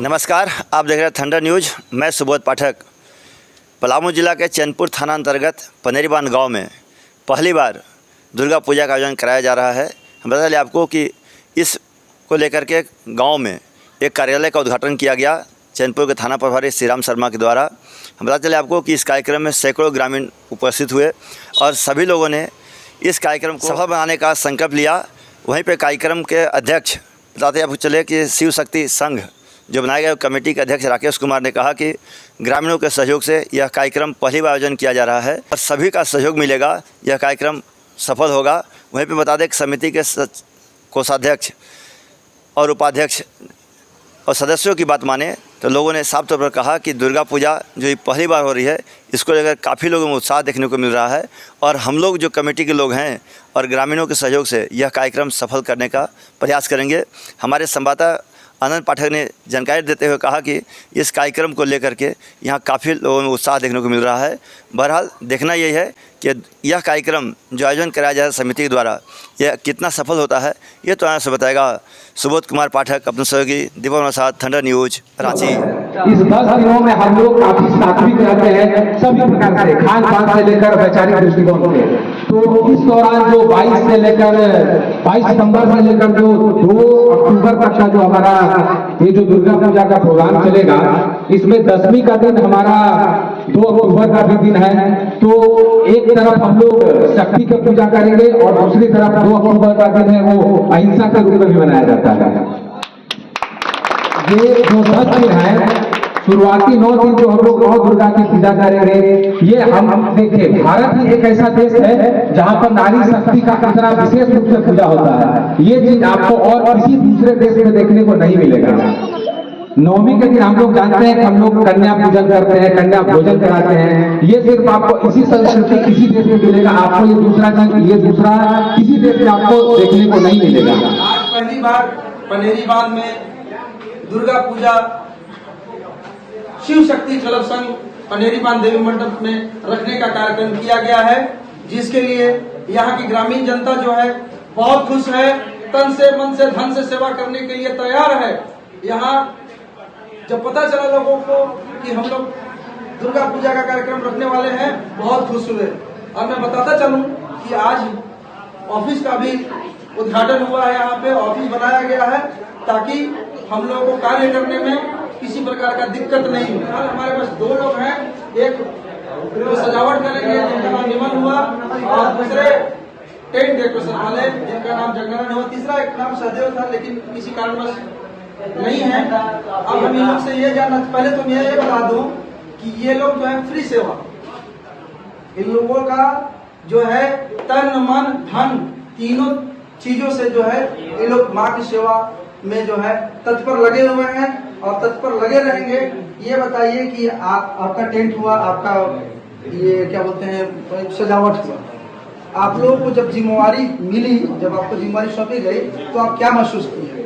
नमस्कार, आप देख रहे हैं थंडर न्यूज। मैं सुबोध पाठक। पलामू जिला के चैनपुर थाना अंतर्गत पनेरीबांध गांव में पहली बार दुर्गा पूजा का आयोजन कराया जा रहा है। हम बता दें आपको कि इस को लेकर के गांव में एक कार्यालय का उद्घाटन किया गया चैनपुर के थाना प्रभारी श्री राम शर्मा के द्वारा। हम बता चले आपको कि इस कार्यक्रम में सैकड़ों ग्रामीण उपस्थित हुए और सभी लोगों ने इस कार्यक्रम को सफल बनाने का संकल्प लिया। वहीं पर कार्यक्रम के अध्यक्ष बताते आपको चले कि शिव शक्ति संघ जो बनाए गए कमेटी के अध्यक्ष राकेश कुमार ने कहा कि ग्रामीणों के सहयोग से यह कार्यक्रम पहली बार आयोजन किया जा रहा है और सभी का सहयोग मिलेगा, यह कार्यक्रम सफल होगा। वहीं पे बता दें कि समिति के कोषाध्यक्ष और उपाध्यक्ष और सदस्यों की बात माने तो लोगों ने साफ तौर पर कहा कि दुर्गा पूजा जो पहली बार हो रही है, इसको लेकर काफ़ी लोगों में उत्साह देखने को मिल रहा है और हम लोग जो कमेटी के लोग हैं और ग्रामीणों के सहयोग से यह कार्यक्रम सफल करने का प्रयास करेंगे। हमारे संवाददाता आनंद पाठक ने जानकारी देते हुए कहा कि इस कार्यक्रम को लेकर के यहाँ काफ़ी लोगों में उत्साह देखने को मिल रहा है। बहरहाल देखना यही है कि यह कार्यक्रम जो आयोजन कराया जा रहा है समिति के द्वारा, यह कितना सफल होता है, ये तो यहाँ से बताएगा सुबोध कुमार पाठक, अपने सहयोगी दीपक के साथ, थंडर न्यूज, रांची। इस 10 दिनों में हम लोग काफी सात्विक रहते हैं सभी प्रकार से, खान पान से लेकर वैचारिक दृष्टिकोण से। तो इस दौरान जो 22 से लेकर 22 सितंबर से लेकर जो 2 अक्टूबर तक का जो हमारा ये जो दुर्गा पूजा का प्रोग्राम चलेगा, इसमें 10वीं का दिन हमारा 2 अक्टूबर का भी दिन है। तो एक तरफ हम लोग शक्ति की पूजा करेंगे और दूसरी तरफ 2 अक्टूबर का दिन है वो अहिंसा के रूप में भी मनाया जाता है। ये जो 10 दिन है, शुरुआती 9 दिन जो हम लोग नौ दुर्गा की पूजा करेंगे, ये हम देखिए भारत ही एक ऐसा देश है जहां पर नारी शक्ति का कितना विशेष रूप से पूजा होता है। ये चीज आपको और किसी दूसरे देश में देखने को नहीं मिलेगा। 9वीं के दिन हम लोग जानते हैं कि हम लोग कन्या पूजन करते हैं, कन्या भोजन कराते हैं। ये सिर्फ आपको इसी संस्कृति किसी देश में मिलेगा, आपको ये दूसरा किसी देश में आपको देखने को नहीं मिलेगा। आज पहली बार पनेरीबांध में दुर्गा पूजा शिव शक्ति क्लब संघ पनेरीबांध देवी मंडप में रखने का कार्यक्रम किया गया है, जिसके लिए यहाँ की ग्रामीण जनता जो है बहुत खुश है, तन से मन से धन से सेवा करने के लिए तैयार है। यहाँ जब पता चला लोगों को कि हम लोग दुर्गा पूजा का कार्यक्रम रखने वाले हैं, बहुत खुश हुए। और मैं बताता चलूं कि आज ऑफिस का भी उद्घाटन हुआ है, यहाँ पे ऑफिस बनाया गया है ताकि हम लोगों को कार्य करने में किसी प्रकार का दिक्कत नहीं हो। हमारे पास 2 लोग हैं, एक जो सजावट करेंगे जिनका नाम निमन हुआ और दूसरे टेंट डेकोरेशन वाले जिनका नाम जगनारायण हुआ, तीसरा एक नाम सहदेव था लेकिन किसी कारणवश नहीं है। अब हम इन लोग से ये जानना, पहले तो मैं ये बता दूं कि ये लोग जो है फ्री सेवा, इन लोगों का जो है तन मन धन तीनों चीजों से जो है ये लोग माँ की सेवा में जो है तत्पर लगे हुए हैं और तत्पर लगे रहेंगे। ये बताइए कि आपका टेंट हुआ, आपका ये क्या बोलते हैं सजावट हुआ, आप लोगों को जब जिम्मेवारी मिली, जब आपको जिम्मेवारी सौंपी गई तो आप क्या महसूस किए?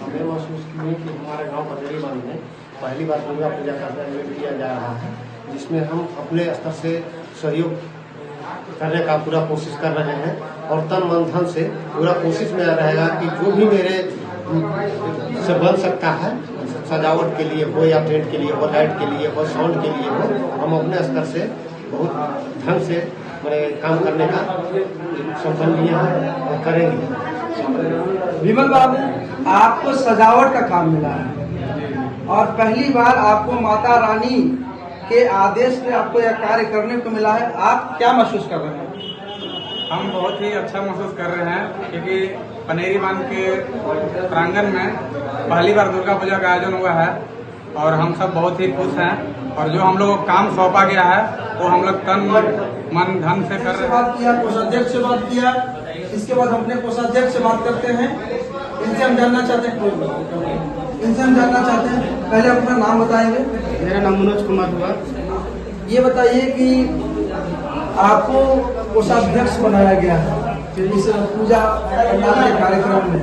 हमें महसूस किए कि हमारे गांव पनेरीबांध में पहली बार दुर्गा पूजा का आयोजन किया जा रहा है, जिसमें हम अपने स्तर से सहयोग करने का पूरा कोशिश कर रहे हैं और तन मन धन से पूरा कोशिश में रहेगा कि जो भी मेरे से बन सकता है, सजावट के लिए हो या टेंट के लिए हो, लाइट के लिए हो, साउंड के लिए हो, हम अपने स्तर से बहुत ढंग से मेरे काम करने का संकल्प लिए हैं और करेंगे। विमल बाबू, आपको सजावट का काम मिला है और पहली बार आपको माता रानी के आदेश पे आपको यह कार्य करने को मिला है, आप क्या महसूस कर रहे हैं? हम बहुत ही अच्छा महसूस कर रहे हैं क्योंकि पनेरीबांध के प्रांगण में पहली बार दुर्गा पूजा का आयोजन हुआ है और हम सब बहुत ही खुश हैं और जो हम लोगों को काम सौंपा गया है वो हम लोग तन मन धन से कर रहे हैं। बात किया, कोषाध्यक्ष से बात किया, इसके बाद अपने कोषाध्यक्ष से बात करते हैं। इनसे हम जानना चाहते हैं पहले अपना नाम बताएंगे। मेरा नाम मनोज कुमार हुआ। ये बताइए कि आपको कोषाध्यक्ष बनाया गया है इस पूजा के कार्यक्रम में,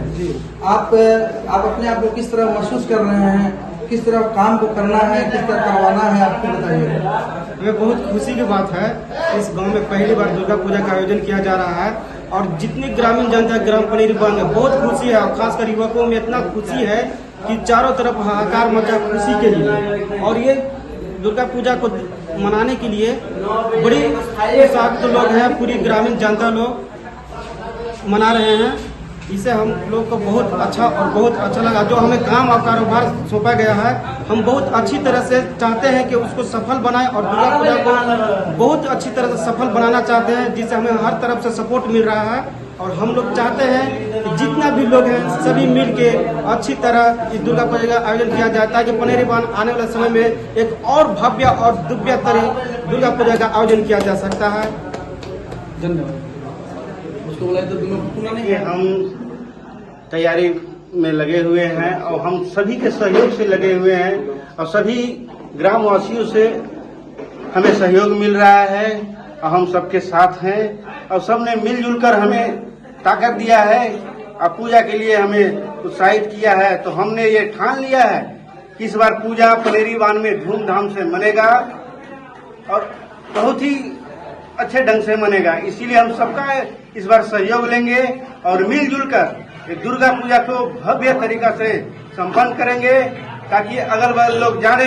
आप अपने आप को किस तरह महसूस कर रहे हैं, किस तरह काम को करना है, किस तरह करवाना है, आपको बताइए। हमें बहुत खुशी की बात है, इस गांव में पहली बार दुर्गा पूजा का आयोजन किया जा रहा है और जितनी ग्रामीण जनता ग्राम पनेरीबांध में बहुत खुशी है और खासकर युवकों में इतना खुशी है कि चारों तरफ हाहाकार मचा खुशी के लिए। और ये दुर्गा पूजा को मनाने के लिए बड़ी उत्साहित लोग हैं, पूरी ग्रामीण जनता लोग मना रहे हैं। इसे हम लोग को बहुत अच्छा और बहुत अच्छा लगा। जो हमें काम और कारोबार सौंपा गया है, हम बहुत अच्छी तरह से चाहते हैं कि उसको सफल बनाएं और दुर्गा पूजा को बहुत अच्छी तरह से सफल बनाना चाहते हैं, जिससे हमें हर तरफ से सपोर्ट मिल रहा है। और हम लोग चाहते हैं कि जितना भी लोग हैं सभी मिल के अच्छी तरह इस दुर्गा पूजा का आयोजन किया जाए, ताकि पनेरी बांध आने वाले समय में एक और भव्य और दिव्य तरह दुर्गा पूजा का आयोजन किया जा सकता है। धन्यवाद। उसको बोला तो तुम्हें नहीं कि हम तैयारी में लगे हुए हैं और हम सभी के सहयोग से लगे हुए हैं और सभी ग्रामवासियों से हमें सहयोग मिल रहा है और हम सबके साथ हैं और सबने मिलजुल कर हमें ताकत दिया है और पूजा के लिए हमें उत्साहित किया है। तो हमने ये ठान लिया है कि इस बार पूजा पनेरी बांध में धूमधाम से मनेगा और बहुत ही अच्छे ढंग से मनेगा। इसीलिए हम सबका इस बार सहयोग लेंगे और मिलजुल कर दुर्गा पूजा को भव्य तरीका से संपन्न करेंगे, ताकि अगल बगल लोग जाने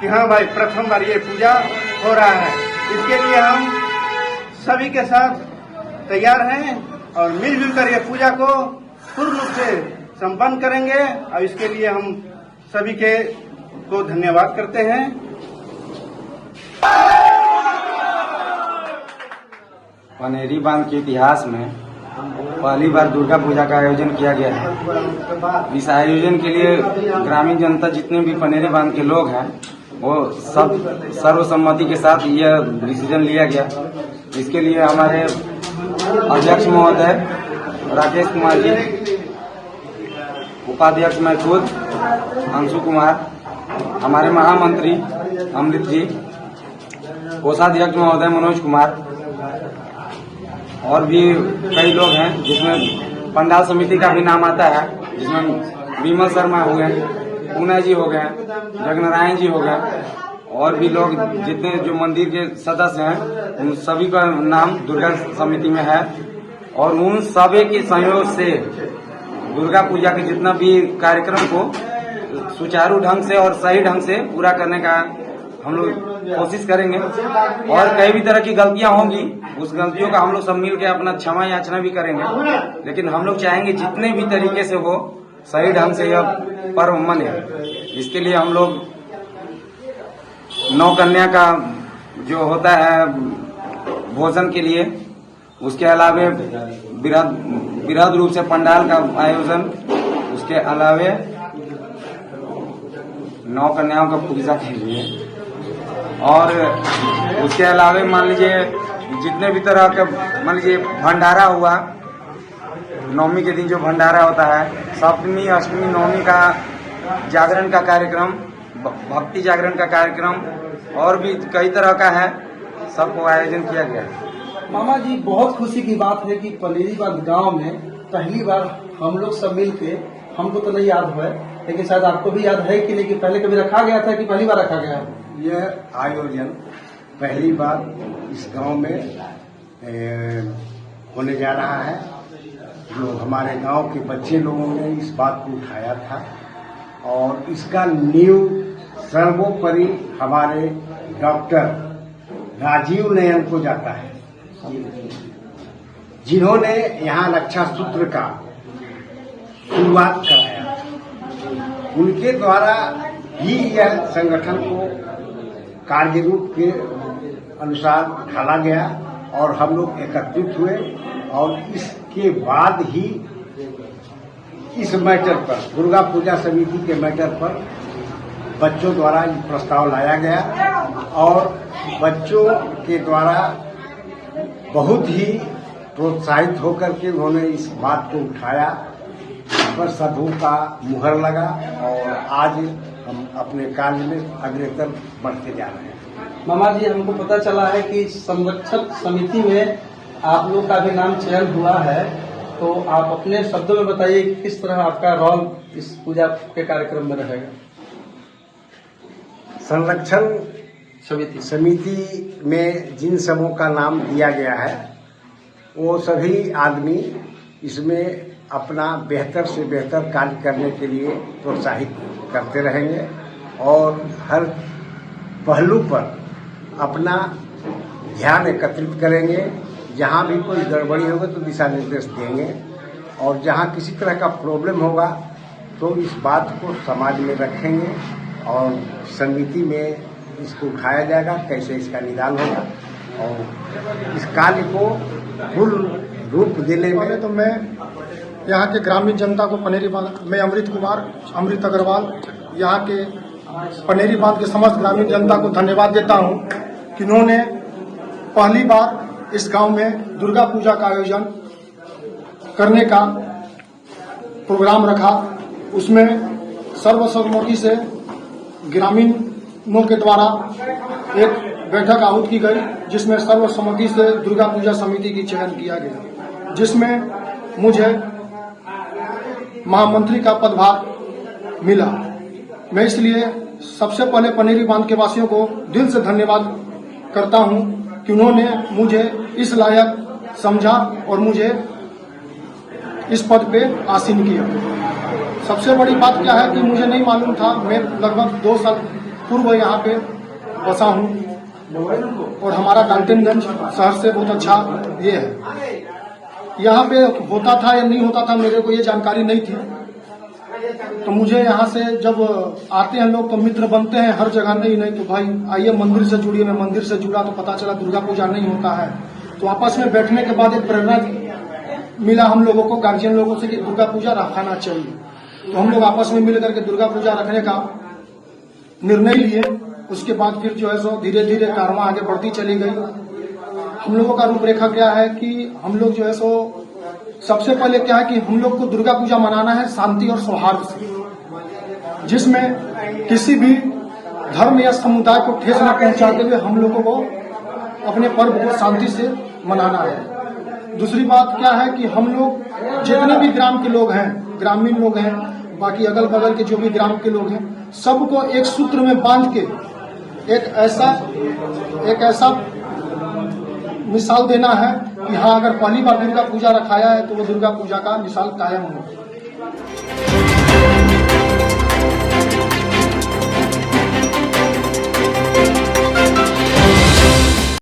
कि हाँ भाई प्रथम बार ये पूजा हो रहा है। इसके लिए हम सभी के साथ तैयार हैं और मिलजुल कर ये पूजा को पूर्ण रूप से संपन्न करेंगे और इसके लिए हम सभी के को धन्यवाद करते हैं। पनेरी बांध के इतिहास में पहली बार दुर्गा पूजा का आयोजन किया गया है। इस आयोजन के लिए ग्रामीण जनता जितने भी पनेरी बांध के लोग हैं वो सब सर्वसम्मति के साथ यह डिसीजन लिया गया। इसके लिए हमारे अध्यक्ष महोदय राकेश कुमार जी, उपाध्यक्ष मैं खुद अंशु कुमार, हमारे महामंत्री अमृत जी, कोषाध्यक्ष महोदय मनोज कुमार और भी कई लोग हैं, जिसमें पंडाल समिति का भी नाम आता है, जिसमें विमल शर्मा हो गए, पूना जी हो गए, जगनारायण जी हो गए और भी लोग जितने जो मंदिर के सदस्य हैं उन सभी का नाम दुर्गा समिति में है। और उन सभी के सहयोग से दुर्गा पूजा के जितना भी कार्यक्रम को सुचारू ढंग से और सही ढंग से पूरा करने का हम लोग कोशिश करेंगे। और कई भी तरह की गलतियां होंगी, उस गलतियों का हम लोग सब मिल के अपना क्षमा याचना भी करेंगे, लेकिन हम लोग चाहेंगे जितने भी तरीके से हो सही ढंग से यह पर्व मने। इसके लिए हम लोग नौ कन्या का जो होता है भोजन के लिए, उसके अलावे बृहद रूप से पंडाल का आयोजन, उसके अलावे नौ कन्याओं का पूजा के लिए, और उसके अलावे मान लीजिए जितने भी तरह का मान लीजिए भंडारा हुआ, नवमी के दिन जो भंडारा होता है, सप्तमी अष्टमी नवमी का जागरण का कार्यक्रम, भक्ति जागरण का कार्यक्रम और भी कई तरह का है, सबको आयोजन किया गया है। मामा जी, बहुत खुशी की बात है कि पनेरी बांध गांव में पहली बार हम लोग सब मिल के, हमको तो नहीं याद है लेकिन शायद आपको भी याद है कि नहीं, कि पहले कभी रखा गया था कि पहली बार रखा गया है? यह आयोजन पहली बार इस गांव में होने जा रहा है। जो हमारे गांव के बच्चे लोगों ने इस बात को उठाया था और इसका नींव सर्वोपरि हमारे डॉक्टर राजीव नयन को जाता है, जिन्होंने यहाँ रक्षा सूत्र का शुरुआत कराया। उनके द्वारा ही यह संगठन को कार्य रूप के अनुसार ढाला गया और हम लोग एकत्रित हुए और इसके बाद ही इस मैटर पर, दुर्गा पूजा समिति के मैटर पर बच्चों द्वारा प्रस्ताव लाया गया और बच्चों के द्वारा बहुत ही प्रोत्साहित होकर के उन्होंने इस बात को उठाया, पर सबों का मुहर लगा और आज हम अपने कार्य में अग्रसर बढ़ते जा रहे हैं। मामा जी, हमको पता चला है कि संरक्षक समिति में आप लोग का भी नाम चयन हुआ है, तो आप अपने शब्दों में बताइए कि किस तरह आपका रोल इस पूजा के कार्यक्रम में रहेगा। संरक्षण समिति में जिन सबों का नाम दिया गया है वो सभी आदमी इसमें अपना बेहतर से बेहतर कार्य करने के लिए प्रोत्साहित करते रहेंगे और हर पहलू पर अपना ध्यान एकत्रित करेंगे। जहाँ भी कोई गड़बड़ी होगा तो दिशा निर्देश देंगे और जहाँ किसी तरह का प्रॉब्लम होगा तो इस बात को समाज में रखेंगे और समिति में इसको उठाया जाएगा, कैसे इसका निदान होगा और इस कार्य को पूर्ण रूप देने में। तो मैं यहाँ के ग्रामीण जनता को पनेरी बांध, मैं अमृत अग्रवाल यहाँ के पनेरी बांध के समस्त ग्रामीण जनता को धन्यवाद देता हूँ कि उन्होंने पहली बार इस गांव में दुर्गा पूजा का आयोजन करने का प्रोग्राम रखा। उसमें सर्वसम्मति से ग्रामीणों के द्वारा एक बैठक आहूत की गई, जिसमें सर्वसम्मति से दुर्गा पूजा समिति की चयन किया गया, जिसमें मुझे महामंत्री का पदभार मिला। मैं इसलिए सबसे पहले पनेरी बांध के वासियों को दिल से धन्यवाद करता हूं कि उन्होंने मुझे इस लायक समझा और मुझे इस पद पे आसीन किया। सबसे बड़ी बात क्या है कि मुझे नहीं मालूम था, मैं लगभग 2 साल पूर्व यहाँ पे बसा हूँ और हमारा डाल्टनगंज शहर से बहुत अच्छा ये है। यहाँ पे होता था या नहीं होता था मेरे को ये जानकारी नहीं थी, तो मुझे यहाँ से जब आते हैं लोग तो मित्र बनते हैं हर जगह। नहीं तो भाई आइए मंदिर से जुड़िए। मैं मंदिर से जुड़ा तो पता चला दुर्गा पूजा नहीं होता है, तो आपस में बैठने के बाद एक प्रेरणा मिला हम लोगों को, गार्जियन लोगों से, कि दुर्गा पूजा रखाना चाहिए। तो हम लोग आपस में मिल करके दुर्गा पूजा रखने का निर्णय लिए। उसके बाद फिर जो है सो धीरे धीरे कारवां आगे बढ़ती चली गई। हम लोगों का रूपरेखा क्या है कि हम लोग जो है सो सबसे पहले क्या है कि हम लोग को दुर्गा पूजा मनाना है शांति और सौहार्द से, जिसमें किसी भी धर्म या समुदाय को ठेस न पहुंचाते हुए हम लोगों को अपने पर्व को शांति से मनाना है। दूसरी बात क्या है कि हम लोग जितने भी ग्राम के लोग हैं, ग्रामीण लोग हैं, बाकी अगल बगल के जो भी ग्राम के लोग हैं, सबको एक सूत्र में बांध के एक ऐसा मिसाल देना है कि हाँ, अगर पहली बार दुर्गा पूजा रखाया है तो वो दुर्गा पूजा का मिसाल कायम हो।